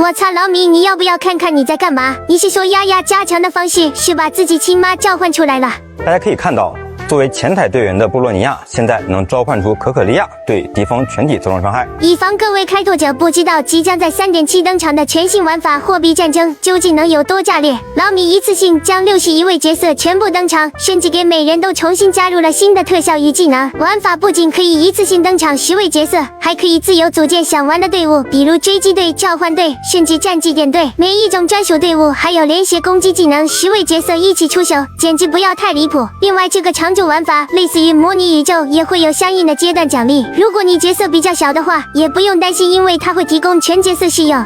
我操，老米，你要不要看看你在干嘛？你是说丫丫加强的方式是把自己亲妈召唤出来了？大家可以看到，作为前台队员的波洛尼亚，现在能召唤出可可利亚，对敌方全体造成伤害。以防各位开拓者不知道，即将在 3.7 登场的全新玩法货币战争究竟能有多炸裂，老米一次性将61位角色全部登场，甚至给每人都重新加入了新的特效与技能。玩法不仅可以一次性登场10位角色，还可以自由组建想玩的队伍，比如追击队、召唤队，甚至战绩点队。每一种专属队伍还有连携攻击技能，10位角色一起出手，简直不要太离谱。另外，这个长久玩法类似于模拟宇宙，也会有相应的阶段奖励。如果你角色比较小的话，也不用担心，因为它会提供全角色试用。